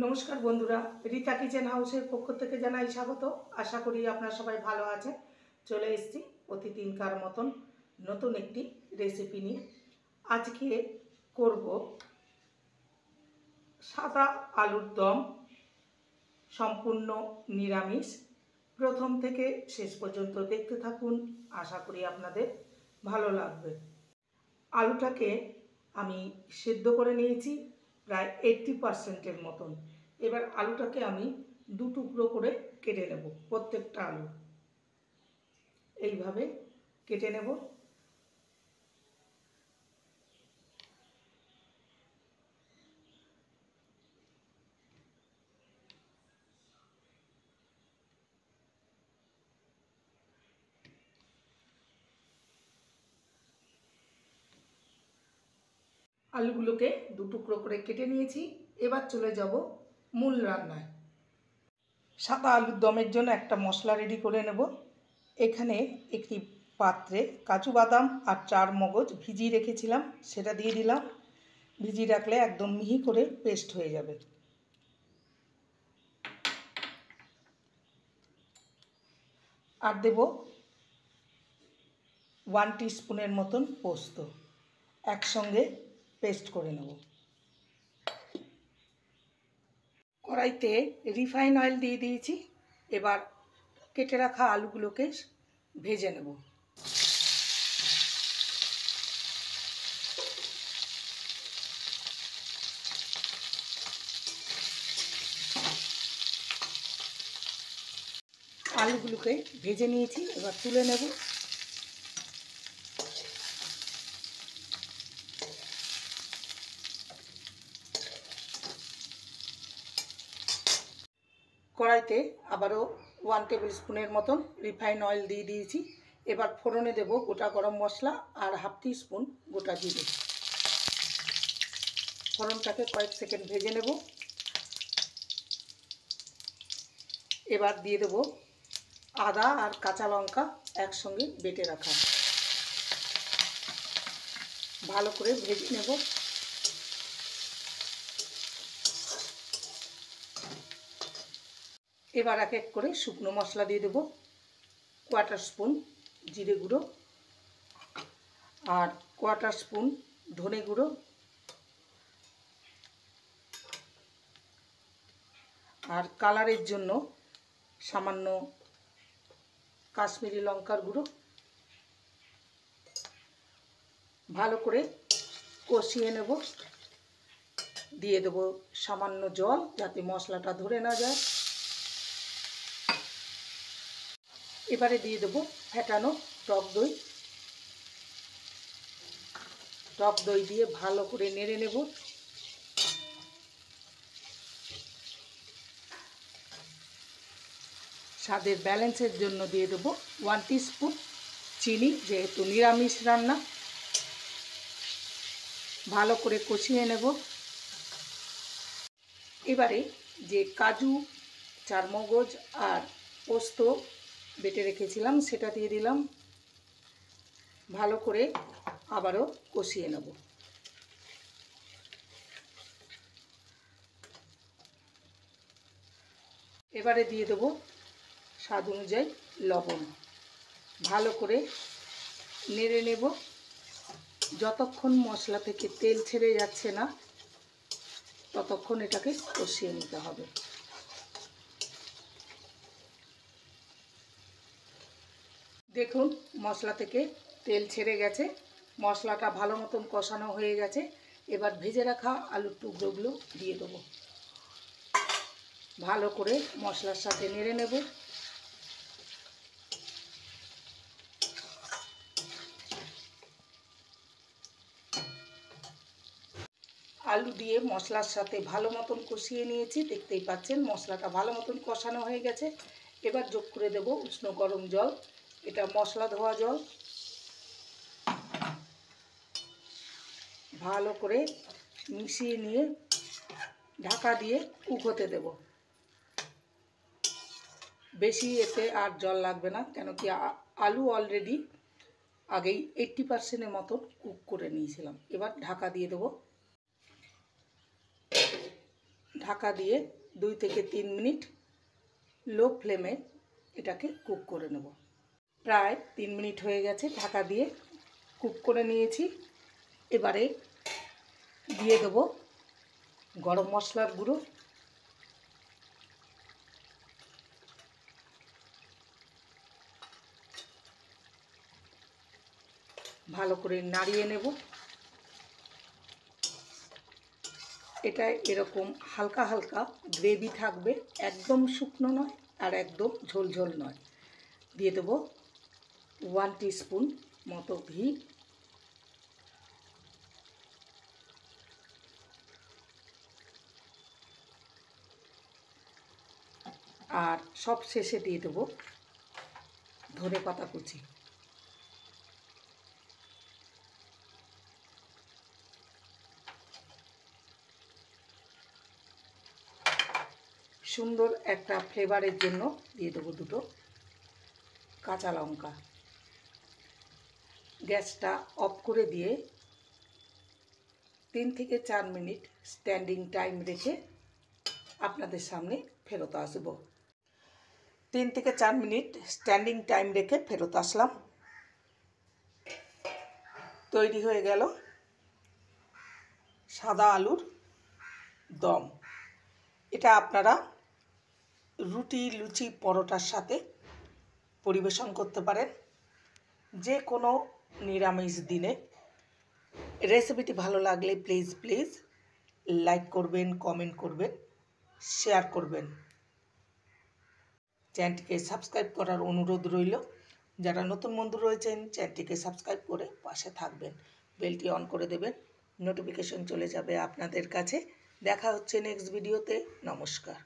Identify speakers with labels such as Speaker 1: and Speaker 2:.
Speaker 1: নমস্কার বন্ধুরা, রীতা কিচেন হাউসের পক্ষ থেকে জানাই স্বাগত। আশা করি আপনারা সবাই ভালো আছেন। চলে এসেছি প্রতিদিনকার মতন নতুন একটি রেসিপি নিয়ে। আজকে করব সাদা আলুর দম, সম্পূর্ণ নিরামিষ। প্রথম থেকে শেষ পর্যন্ত দেখতে থাকুন, আশা করি আপনাদের ভালো লাগবে। আলুটাকে আমি সেদ্ধ করে নিয়েছি প্রায় 80% মতন। এবার আলুটাকে আমি দু টুকরো করে কেটে নেব। প্রত্যেকটা আলু এইভাবে কেটে নেব। আলুগুলোকে দু টুকরো করে কেটে নিয়েছি। এবার চলে যাব মূল রান্নায়। সাদা আলুর দমের জন্য একটা মশলা রেডি করে নেব। এখানে একটি পাত্রে কাজু বাদাম আর চার মগজ ভিজিয়ে রেখেছিলাম, সেটা দিয়ে দিলাম। ভিজিয়ে রাখলে একদম মিহি করে পেস্ট হয়ে যাবে। আর দেব 1 টিস্পুনের মতন পোস্ত, একসঙ্গে পেস্ট করে নেব। কড়াইতে রিফাইন অয়েল দিয়ে দিয়েছি। এবার কেটে রাখা আলুগুলোকে ভেজে নেব। আলুগুলোকে ভেজে নিয়েছি, এবার তুলে নেব। কড়াইতে আবারও 1 টেবিল স্পুনের মতন রিফাইন অয়েল দিয়ে দিয়েছি। এবার ফোড়নে দেব গোটা গরম মশলা আর 1/2 টিস্পুন গোটা জিরে। ফোড়নটাকে কয়েক সেকেন্ড ভেজে নেব। এবার দিয়ে দেব আদা আর কাঁচা লঙ্কা একসঙ্গে বেটে রাখা। ভালো করে ভেজে নেব। এবার এক এক করে শুকনো মশলা দিয়ে দেবো। 1/4 স্পুন জিরে গুঁড়ো আর 1/4 স্পুন ধনে গুঁড়ো আর কালারের জন্য সামান্য কাশ্মীরি লঙ্কার গুঁড়ো। ভালো করে কষিয়ে নেব। দিয়ে দেবো সামান্য জল, যাতে মশলাটা ধরে না যায়। এবারে দিয়ে দেবো ফেটানো টক দই। টক দই দিয়ে ভালো করে নেড়ে নেব। স্বাদের ব্যালেন্সের জন্য দিয়ে দেবো 1 টিস্পুন চিনি, যেহেতু নিরামিষ রান্না। ভালো করে কষিয়ে নেব। এবারে যে কাজু, চারমগজ আর পোস্ত বেটে রেখেছিলাম সেটা দিয়ে দিলাম। ভালো করে আবারও কষিয়ে নেব। এবারে দিয়ে দেবো স্বাদ অনুযায়ী লবণ। ভালো করে নেড়ে নেব। যতক্ষণ মশলা থেকে তেল ছেড়ে যাচ্ছে না ততক্ষণ এটাকে কষিয়ে নিতে হবে। দেখুন মশলা থেকে তেল ছেড়ে গেছে, মশলাটা ভালো মতন কষানো হয়ে গেছে। এবার ভেজে রাখা আলুর টুকরোগুলো দিয়ে দেবো। ভালো করে মশলার সাথে নেড়ে নেব। আলু দিয়ে মশলার সাথে ভালো মতন কষিয়ে নিয়েছি, দেখতেই পাচ্ছেন মশলাটা ভালো মতন কষানো হয়ে গেছে। এবার যোগ করে দেব উষ্ণ গরম জল। এটা মশলা ধোয়া জল। ভালো করে মিশিয়ে নিয়ে ঢাকা দিয়ে কুক হতে দেব। বেশি এতে আর জল লাগবে না, কেন কি আলু অলরেডি আগেই 80% মতন কুক করে নিয়েছিলাম। এবার ঢাকা দিয়ে দেবো। ঢাকা দিয়ে 2 থেকে 3 মিনিট লো ফ্লেমে এটাকে কুক করে নেব। প্রায় 3 মিনিট হয়ে গেছে, ঢাকা দিয়ে কুক করে নিয়েছি। এবারে দিয়ে দেব গরম মশলার গুঁড়ো, ভালো করে নাড়িয়ে নেব। এটা এরকম হালকা হালকা গ্রেভি থাকবে, একদম শুকনো নয় আর একদম ঝোলঝোল নয়। দিয়ে দেব 1 টিস্পুন মতো ঘি, আর সব শেষে দিয়ে দেব ধনেপাতা কুচি। সুন্দর একটা ফ্লেভারের জন্য দিয়ে দেবো 2টো কাঁচা লঙ্কা। গ্যাসটা অফ করে দিয়ে 3 থেকে 4 মিনিট স্ট্যান্ডিং টাইম রেখে আপনাদের সামনে ফেরত আসব। 3 থেকে 4 মিনিট স্ট্যান্ডিং টাইম রেখে ফেরত আসলাম। তৈরি হয়ে গেল সাদা আলুর দম। এটা আপনারা রুটি, লুচি, পরোটার সাথে পরিবেশন করতে পারেন যে কোনো নিরামিষ দিনে। রেসিপিটি ভালো লাগলে প্লিজ লাইক করবেন, কমেন্ট করবেন, শেয়ার করবেন। চ্যানেলটিকে সাবস্ক্রাইব করার অনুরোধ রইল। যারা নতুন বন্ধু রয়েছেন চ্যানেলটিকে সাবস্ক্রাইব করে পাশে থাকবেন, বেলটি অন করে দেবেন, নোটিফিকেশন চলে যাবে আপনাদের কাছে। দেখা হচ্ছে নেক্সট ভিডিওতে। নমস্কার।